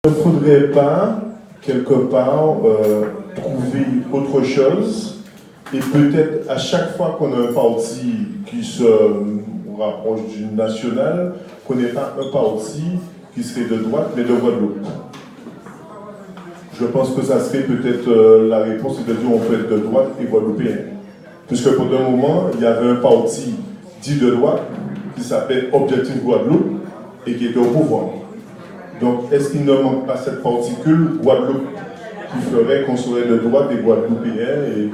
Il ne faudrait pas, quelque part, trouver autre chose et peut-être à chaque fois qu'on a un parti qui se rapproche du national, qu'on n'ait pas un parti qui serait de droite, mais de Guadeloupe. Je pense que ça serait peut-être la réponse, c'est-à-dire on peut être de droite et guadeloupéen. Puisque pendant un moment, il y avait un parti dit de droite qui s'appelle Objectif Guadeloupe et qui était au pouvoir. Donc, est-ce qu'il ne manque pas cette particule Guadeloupe qui ferait qu'on serait de droite des Guadeloupéens et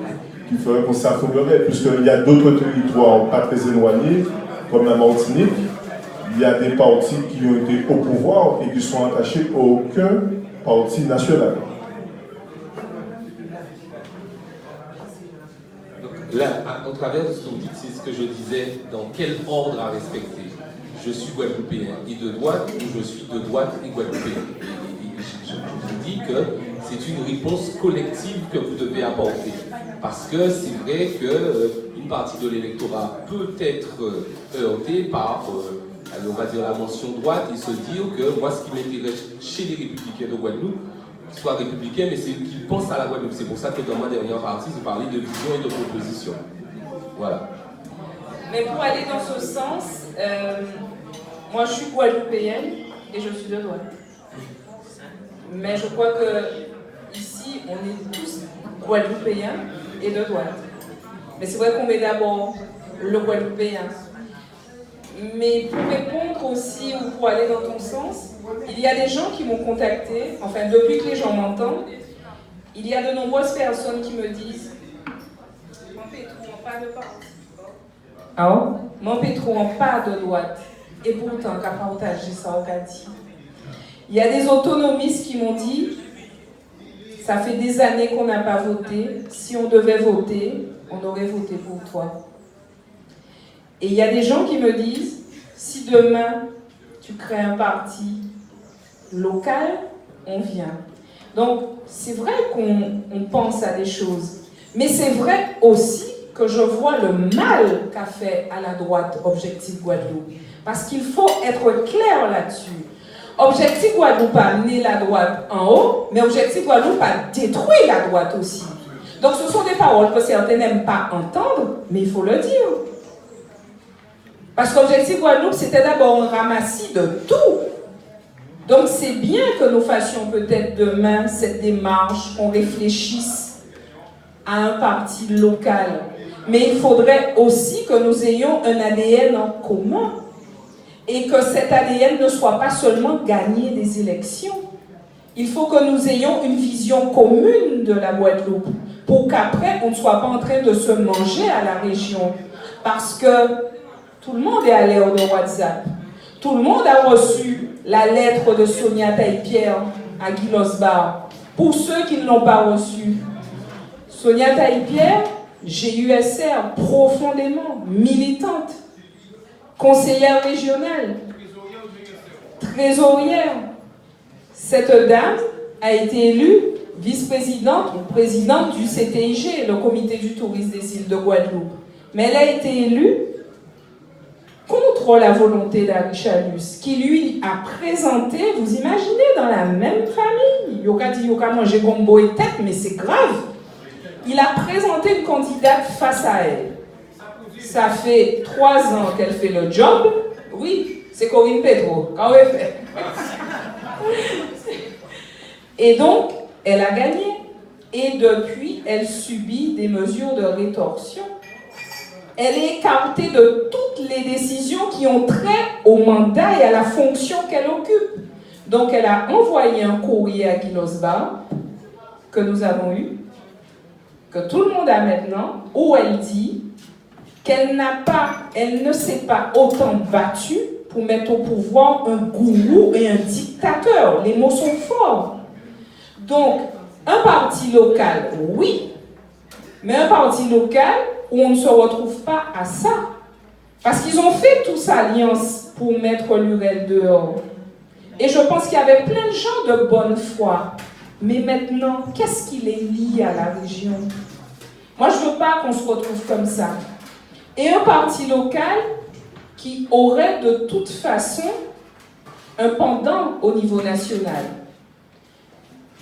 qui ferait qu'on s'affronterait? Puisqu'il y a d'autres territoires pas très éloignés, comme la Martinique, il y a des partis qui ont été au pouvoir et qui sont attachés à aucun parti national. Là, au travers de ce que vous dites, c'est ce que je disais, dans quel ordre à respecter. Je suis guadeloupéen et de droite ou je suis de droite et guadeloupéen. Je vous dis que c'est une réponse collective que vous devez apporter. Parce que c'est vrai qu'une partie de l'électorat peut être heurtée par, on va dire, la mention droite et se dire que moi, ce qui m'intéresse chez les républicains de Guadeloupe, soit républicain, mais c'est qu'ils pensent à la Guadeloupe. C'est pour ça que dans ma dernière partie, j'ai parlé de vision et de proposition. Voilà. Mais pour aller dans ce sens, moi je suis guadeloupéenne et je suis de droite. Mais je crois que ici, on est tous guadeloupéens et de droite. Mais c'est vrai qu'on met d'abord le guadeloupéen. Mais pour répondre aussi, ou pour aller dans ton sens, il y a des gens qui m'ont contacté, enfin depuis que les gens m'entendent, il y a de nombreuses personnes qui me disent « Mon Pétrou, on parle de parti. » Ah, mon Pétrou, on parle de droite. Et pourtant, qu'à partager ça au Gati. Il y a des autonomistes qui m'ont dit « Ça fait des années qu'on n'a pas voté. Si on devait voter, on aurait voté pour toi. » Et il y a des gens qui me disent, si demain tu crées un parti local, on vient. Donc c'est vrai qu'on pense à des choses, mais c'est vrai aussi que je vois le mal qu'a fait à la droite Objectif Guadeloupe. Parce qu'il faut être clair là-dessus. Objectif Guadeloupe a amené la droite en haut, mais Objectif Guadeloupe a détruit la droite aussi. Donc ce sont des paroles que certains n'aiment pas entendre, mais il faut le dire. Parce qu'Objectif Guadeloupe, c'était d'abord un ramassis de tout. Donc c'est bien que nous fassions peut-être demain cette démarche, qu'on réfléchisse à un parti local. Mais il faudrait aussi que nous ayons un ADN en commun. Et que cet ADN ne soit pas seulement gagner des élections. Il faut que nous ayons une vision commune de la Guadeloupe pour qu'après, on ne soit pas en train de se manger à la région. Parce que tout le monde est à l'ère de WhatsApp. Tout le monde a reçu la lettre de Sonia Taille-Pierre à Guy Losbar. Pour ceux qui ne l'ont pas reçue, Sonia Taille-Pierre, GUSR, profondément militante, conseillère régionale, trésorière. Cette dame a été élue vice-présidente ou présidente du CTIG, le Comité du tourisme des îles de Guadeloupe. Mais elle a été élue contre la volonté d'Harry Chalus, qui lui a présenté, vous imaginez, dans la même famille, Yoka dit Yoka manger gombo et tête, mais c'est grave. Il a présenté une candidate face à elle. Ça fait 3 ans qu'elle fait le job. Oui, c'est Corinne Petro. Quand elle fait. Et donc, elle a gagné. Et depuis, elle subit des mesures de rétorsion. Elle est écartée de toutes les décisions qui ont trait au mandat et à la fonction qu'elle occupe. Donc, elle a envoyé un courrier à Guy Losbar, que nous avons eu, que tout le monde a maintenant, où elle dit qu'elle ne s'est pas autant battue pour mettre au pouvoir un gourou et un dictateur. Les mots sont forts. Donc, un parti local, oui, mais un parti local où on ne se retrouve pas à ça. Parce qu'ils ont fait tous alliance pour mettre l'URL dehors. Et je pense qu'il y avait plein de gens de bonne foi. Mais maintenant, qu'est-ce qui les lie à la région? Moi, je ne veux pas qu'on se retrouve comme ça. Et un parti local qui aurait de toute façon un pendant au niveau national.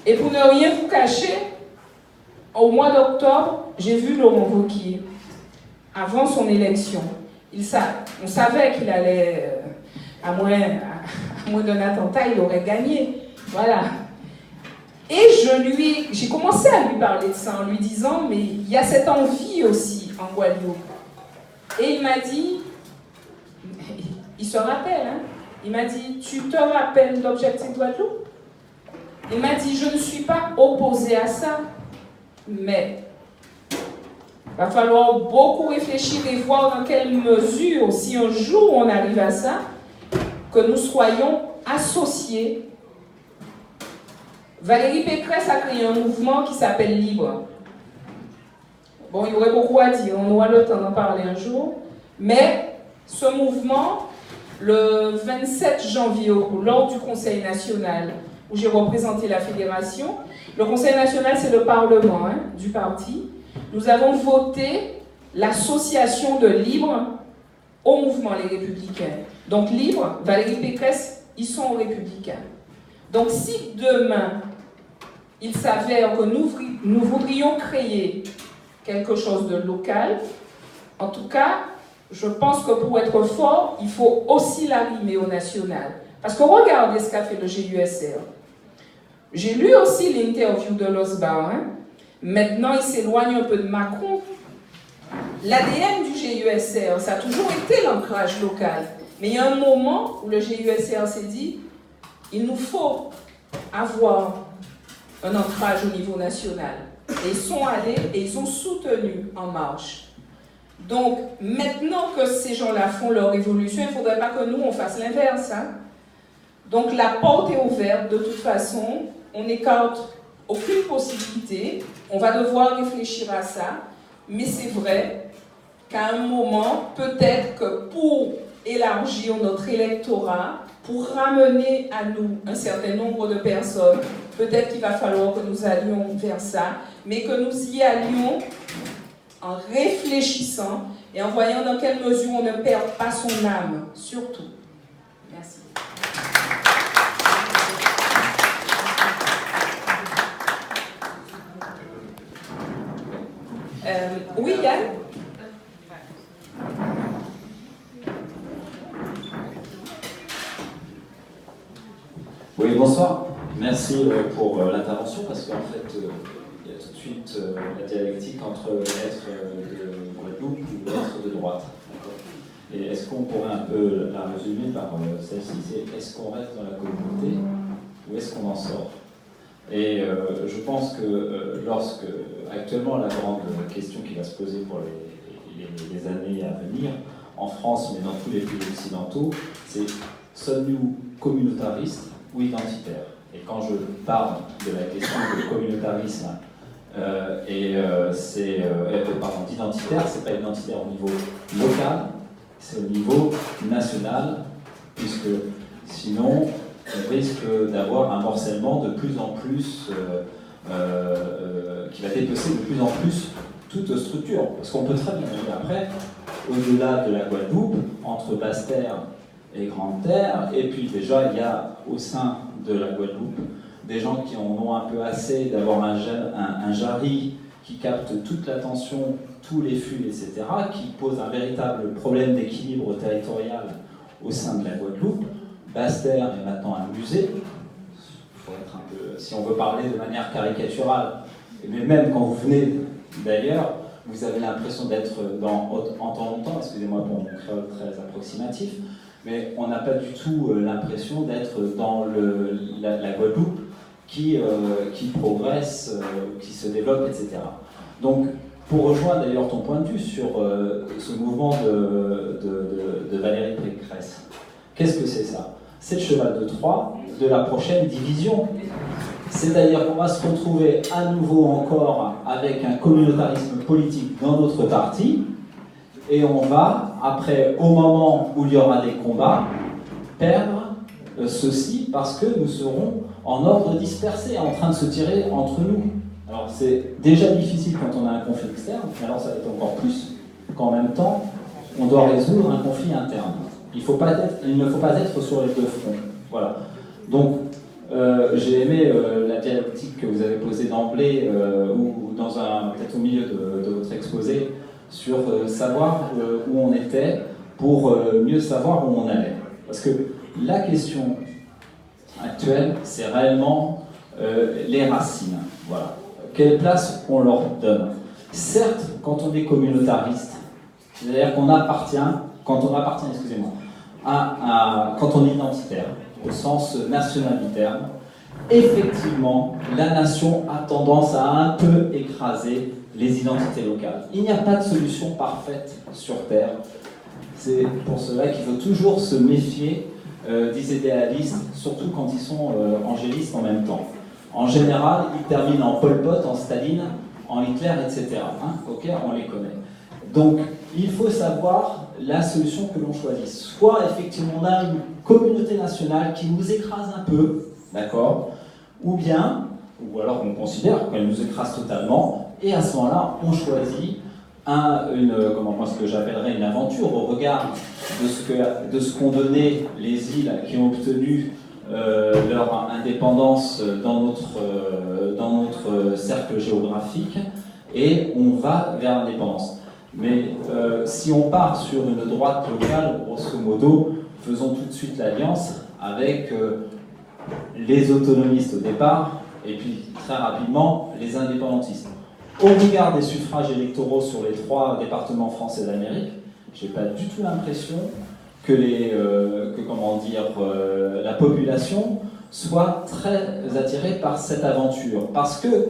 Et pour ne rien vous cacher, au mois d'octobre, j'ai vu Laurent Wauquiez, avant son élection. On savait qu'il allait, à moins d'un attentat, il aurait gagné. Voilà. Et j'ai commencé à lui parler de ça en lui disant, mais il y a cette envie aussi en Guadeloupe. Et il m'a dit, il se rappelle, hein, il m'a dit, tu te rappelles d'Objectif Guadeloupe? Il m'a dit, je ne suis pas opposé à ça, mais il va falloir beaucoup réfléchir et voir dans quelle mesure, si un jour on arrive à ça, que nous soyons associés. Valérie Pécresse a créé un mouvement qui s'appelle Libre. Bon, il y aurait beaucoup à dire, on aura le temps d'en parler un jour, mais ce mouvement, le 27 janvier, lors du Conseil national, où j'ai représenté la fédération, le Conseil national, c'est le parlement du parti, nous avons voté l'association de Libre au mouvement Les Républicains. Donc Libre, Valérie Pécresse, ils sont républicains. Donc si demain, il s'avère que nous voudrions créer quelque chose de local, en tout cas, je pense que pour être fort, il faut aussi l'arrimer au national. Parce que regardez ce qu'a fait le GUSR. J'ai lu aussi l'interview de Losbar. Maintenant, il s'éloigne un peu de Macron. L'ADN du GUSR, ça a toujours été l'ancrage local. Mais il y a un moment où le GUSR s'est dit, il nous faut avoir un ancrage au niveau national. Et ils sont allés et ils ont soutenu En Marche. Donc, maintenant que ces gens-là font leur évolution, il ne faudrait pas que nous, on fasse l'inverse. Donc, la porte est ouverte. De toute façon, on n'écarte aucune possibilité. On va devoir réfléchir à ça. Mais c'est vrai qu'à un moment, peut-être que pour élargir notre électorat, pour ramener à nous un certain nombre de personnes, peut-être qu'il va falloir que nous allions vers ça, mais que nous y allions en réfléchissant et en voyant dans quelle mesure on ne perd pas son âme, surtout. Merci. Oui, Yann? Oui, bonsoir. Merci pour l'intervention, parce qu'en fait, il y a tout de suite la dialectique entre être de Guadeloupe ou être de droite. Et est-ce qu'on pourrait un peu la résumer par celle-ci, c'est est-ce qu'on reste dans la communauté ou est-ce qu'on en sort? Et je pense que lorsque, actuellement, la grande question qui va se poser pour les années à venir, en France, mais dans tous les pays occidentaux, c'est sommes-nous communautaristes ou identitaires? Et quand je parle de la question de communautarisme d'identitaire, c'est pas identitaire au niveau local, c'est au niveau national, puisque sinon on risque d'avoir un morcellement de plus en plus qui va dépecer de plus en plus toute structure. Parce qu'on peut très bien dire après, au-delà de la Guadeloupe, entre Basse-Terre et Grande-Terre, et puis déjà il y a au sein de la Guadeloupe des gens qui en ont un peu assez d'avoir un jari qui capte toute l'attention, tous les flux, etc., qui pose un véritable problème d'équilibre territorial au sein de la Guadeloupe. Basse-Terre est maintenant un musée, faut être un peu, si on veut parler de manière caricaturale, mais même quand vous venez d'ailleurs, vous avez l'impression d'être en temps longtemps, excusez-moi pour mon créole très approximatif, mais on n'a pas du tout l'impression d'être dans la Guadeloupe qui progresse, qui se développe, etc. Donc, pour rejoindre d'ailleurs ton point de vue sur ce mouvement de Valérie Pécresse, qu'est-ce que c'est ça? C'est le cheval de Troie de la prochaine division. C'est-à-dire qu'on va se retrouver à nouveau encore avec un communautarisme politique dans notre parti, et on va, après, au moment où il y aura des combats, perdre ceci parce que nous serons en ordre dispersé, en train de se tirer entre nous. Alors c'est déjà difficile quand on a un conflit externe, mais alors ça va être encore plus qu'en même temps, on doit résoudre un conflit interne. Il ne faut pas être sur les deux fronts. Voilà. Donc, j'ai aimé la dialectique que vous avez posée d'emblée, ou dans peut-être au milieu de votre exposé, sur savoir où on était pour mieux savoir où on allait. Parce que la question actuelle, c'est réellement les racines. Voilà. Quelle place on leur donne? Certes, quand on est communautariste, c'est-à-dire qu'on appartient, excusez-moi, quand on est identitaire, au sens national du terme, effectivement, la nation a tendance à un peu écraser les identités locales. Il n'y a pas de solution parfaite sur Terre. C'est pour cela qu'il faut toujours se méfier des idéalistes, surtout quand ils sont angélistes en même temps. En général, ils terminent en Pol Pot, en Staline, en Hitler, etc. Hein, ok, on les connaît. Donc, il faut savoir la solution que l'on choisit. Soit, effectivement, on a une communauté nationale qui nous écrase un peu, d'accord, ou alors on considère qu'elle nous écrase totalement, et à ce moment-là, on choisit ce que j'appellerais une aventure au regard de ce qu'ont donné les îles qui ont obtenu leur indépendance dans notre cercle géographique, et on va vers l'indépendance. Mais si on part sur une droite locale, grosso modo, faisons tout de suite l'alliance avec les autonomistes au départ, et puis très rapidement les indépendantistes. Au regard des suffrages électoraux sur les 3 départements français d'Amérique, je n'ai pas du tout l'impression que la population soit très attirée par cette aventure. Parce que,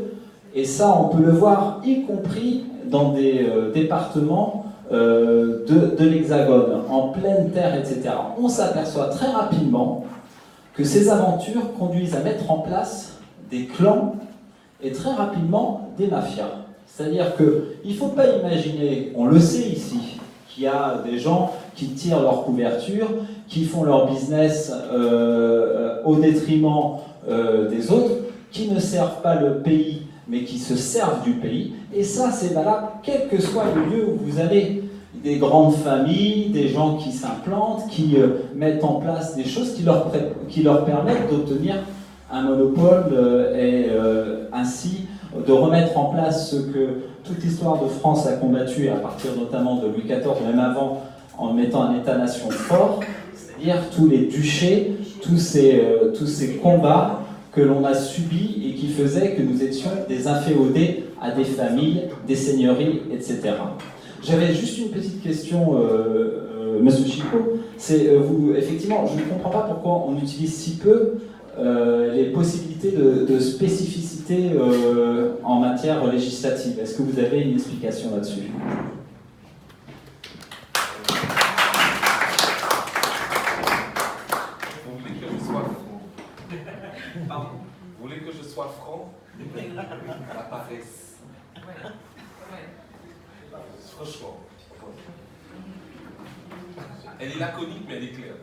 et ça on peut le voir, y compris dans des départements de l'Hexagone, en pleine terre, etc., on s'aperçoit très rapidement que ces aventures conduisent à mettre en place des clans et très rapidement des mafias. C'est-à-dire qu'il ne faut pas imaginer, on le sait ici, qu'il y a des gens qui tirent leur couverture, qui font leur business au détriment des autres, qui ne servent pas le pays, mais qui se servent du pays. Et ça, c'est valable quel que soit le lieu où vous allez. Des grandes familles, des gens qui s'implantent, qui mettent en place des choses qui leur permettent d'obtenir un monopole et ainsi de remettre en place ce que toute l'histoire de France a combattu, à partir notamment de Louis XIV, même avant, en mettant un État-nation fort, c'est-à-dire tous les duchés, tous ces combats que l'on a subis et qui faisaient que nous étions des inféodés à des familles, des seigneuries, etc. J'avais juste une petite question, Monsieur Chico. Effectivement, je ne comprends pas pourquoi on utilise si peu les possibilités de spécificité en matière législative. Est-ce que vous avez une explication là-dessus ? Vous voulez que je sois franc? Pardon? Vous voulez que je sois franc? La paresse. Franchement. Elle est laconique, mais elle est claire.